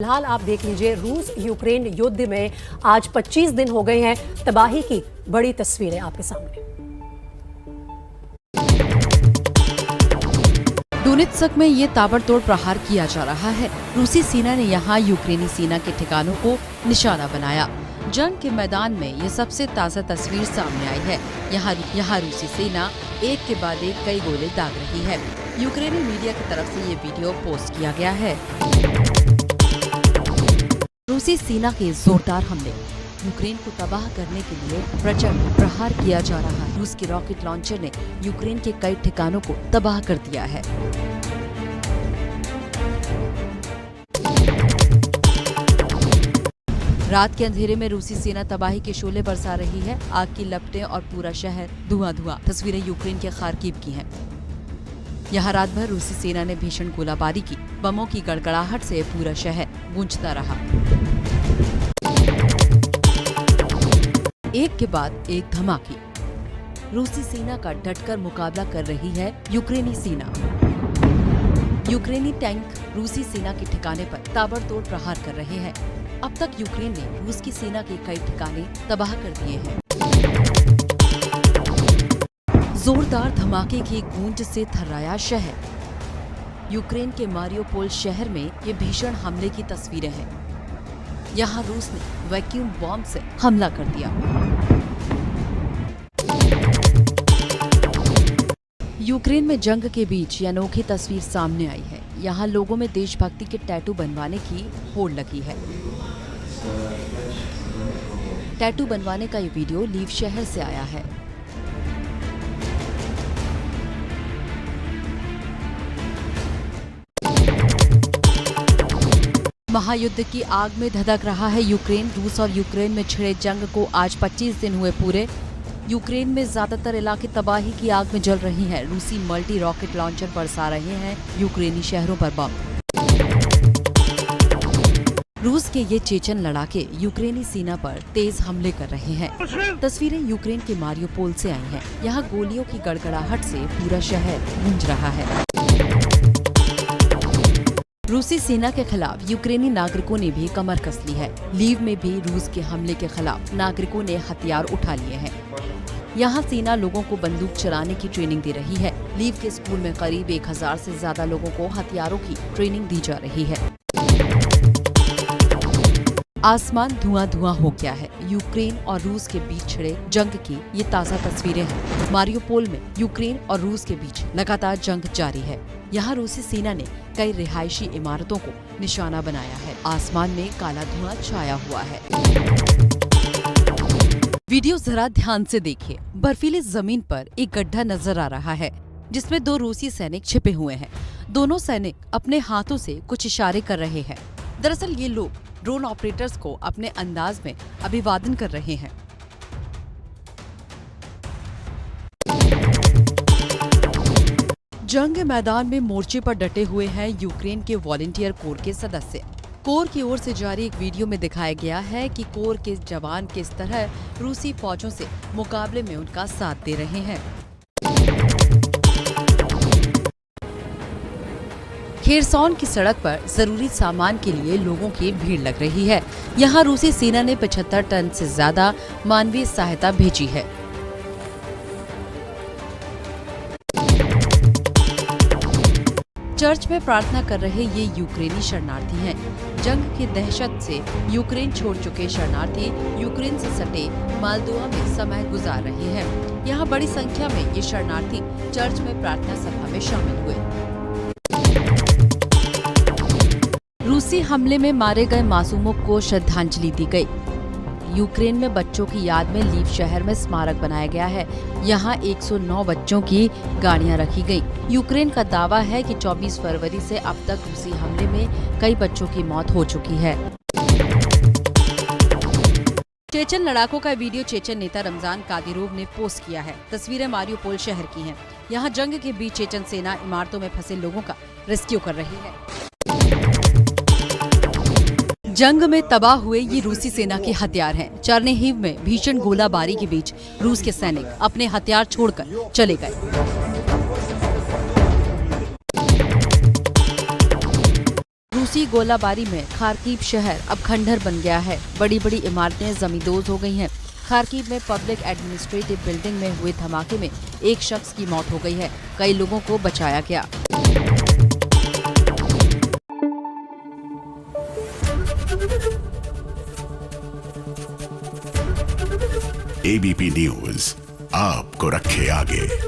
फिलहाल आप देख लीजिए, रूस यूक्रेन युद्ध में आज 25 दिन हो गए हैं। तबाही की बड़ी तस्वीरें आपके सामने। डोनेत्स्क में ये ताबड़तोड़ प्रहार किया जा रहा है। रूसी सेना ने यहाँ यूक्रेनी सेना के ठिकानों को निशाना बनाया। जंग के मैदान में ये सबसे ताज़ा तस्वीर सामने आई है। यहाँ रूसी सेना एक के बाद एक कई गोले दाग रही है। यूक्रेनी मीडिया की तरफ से ये वीडियो पोस्ट किया गया है। रूसी सेना के जोरदार हमले, यूक्रेन को तबाह करने के लिए प्रचंड प्रहार किया जा रहा है। रूस के रॉकेट लॉन्चर ने यूक्रेन के कई ठिकानों को तबाह कर दिया है। रात के अंधेरे में रूसी सेना तबाही के शोले बरसा रही है। आग की लपटें और पूरा शहर धुआं। तस्वीरें यूक्रेन के खार्किव की हैं। यहाँ रात भर रूसी सेना ने भीषण गोलाबारी की। बमों की गड़गड़ाहट से पूरा शहर गूंजता रहा। एक के बाद एक धमाके। रूसी सेना का डटकर मुकाबला कर रही है यूक्रेनी सेना। यूक्रेनी टैंक रूसी सेना के ठिकाने पर ताबड़तोड़ प्रहार कर रहे हैं। अब तक यूक्रेन ने रूस की सेना के कई ठिकाने तबाह कर दिए हैं। जोरदार धमाके की गूंज से थर्राया शहर। यूक्रेन के मारियोपोल शहर में ये भीषण हमले की तस्वीरें हैं। यहाँ रूस ने वैक्यूम बॉम्ब से हमला कर दिया। यूक्रेन में जंग के बीच ये अनोखी तस्वीर सामने आई है। यहाँ लोगों में देशभक्ति के टैटू बनवाने की होड़ लगी है। टैटू बनवाने का ये वीडियो लीव शहर से आया है। महायुद्ध की आग में धधक रहा है यूक्रेन। रूस और यूक्रेन में छिड़े जंग को आज 25 दिन हुए पूरे। यूक्रेन में ज्यादातर इलाके तबाही की आग में जल रही हैं। रूसी मल्टी रॉकेट लॉन्चर बरसा रहे हैं यूक्रेनी शहरों पर बम। रूस के ये चेचन लड़ाके यूक्रेनी सेना पर तेज हमले कर रहे हैं। तस्वीरें यूक्रेन के मारियोपोल से आई हैं। यहाँ गोलियों की गड़गड़ाहट से पूरा शहर गूंज रहा है। रूसी सेना के खिलाफ यूक्रेनी नागरिकों ने भी कमर कस ली है। लीव में भी रूस के हमले के खिलाफ नागरिकों ने हथियार उठा लिए हैं। यहाँ सेना लोगों को बंदूक चलाने की ट्रेनिंग दे रही है। लीव के स्कूल में करीब 1000 से ज्यादा लोगों को हथियारों की ट्रेनिंग दी जा रही है। आसमान धुआं हो गया है। यूक्रेन और रूस के बीच छिड़े जंग की ये ताज़ा तस्वीरें हैं। मारियोपोल में यूक्रेन और रूस के बीच लगातार जंग जारी है। यहाँ रूसी सेना ने कई रिहायशी इमारतों को निशाना बनाया है। आसमान में काला धुआं छाया हुआ है। वीडियो जरा ध्यान से देखिए। बर्फीली जमीन पर एक गड्ढा नजर आ रहा है जिसमें 2 रूसी सैनिक छिपे हुए हैं। दोनों सैनिक अपने हाथों से कुछ इशारे कर रहे हैं। दरअसल ये लोग ड्रोन ऑपरेटर्स को अपने अंदाज में अभिवादन कर रहे हैं। जंग के मैदान में मोर्चे पर डटे हुए हैं यूक्रेन के वॉलंटियर कोर के सदस्य। कोर की ओर से जारी एक वीडियो में दिखाया गया है कि कोर के जवान किस तरह रूसी फौजों से मुकाबले में उनका साथ दे रहे हैं। खेरसौन की सड़क पर जरूरी सामान के लिए लोगों की भीड़ लग रही है। यहाँ रूसी सेना ने 75 टन से ज्यादा मानवीय सहायता भेजी है। चर्च में प्रार्थना कर रहे ये यूक्रेनी शरणार्थी हैं। जंग की दहशत से यूक्रेन छोड़ चुके शरणार्थी यूक्रेन से सटे मालदोवा में समय गुजार रहे हैं। यहाँ बड़ी संख्या में ये शरणार्थी चर्च में प्रार्थना सभा में शामिल हुए। रूसी हमले में मारे गए मासूमों को श्रद्धांजलि दी गई। यूक्रेन में बच्चों की याद में लीव शहर में स्मारक बनाया गया है। यहाँ 109 बच्चों की गाड़ियाँ रखी गई। यूक्रेन का दावा है कि 24 फरवरी से अब तक रूसी हमले में कई बच्चों की मौत हो चुकी है। चेचन लड़ाकों का वीडियो चेचन नेता रमजान कादिरोव ने पोस्ट किया है। तस्वीरें मारियोपोल शहर की हैं। यहाँ जंग के बीच चेचन सेना इमारतों में फंसे लोगों का रेस्क्यू कर रही है। जंग में तबाह हुए ये रूसी सेना के हथियार हैं। चर्निहिव में भीषण गोलाबारी के बीच रूस के सैनिक अपने हथियार छोड़कर चले गए। रूसी गोलाबारी में खार्किव शहर अब खंडहर बन गया है। बड़ी बड़ी इमारतें जमींदोज हो गई हैं। खार्किव में पब्लिक एडमिनिस्ट्रेटिव बिल्डिंग में हुए धमाके में एक शख्स की मौत हो गई है। कई लोगों को बचाया गया। एबीपी न्यूज आपको रखे आगे।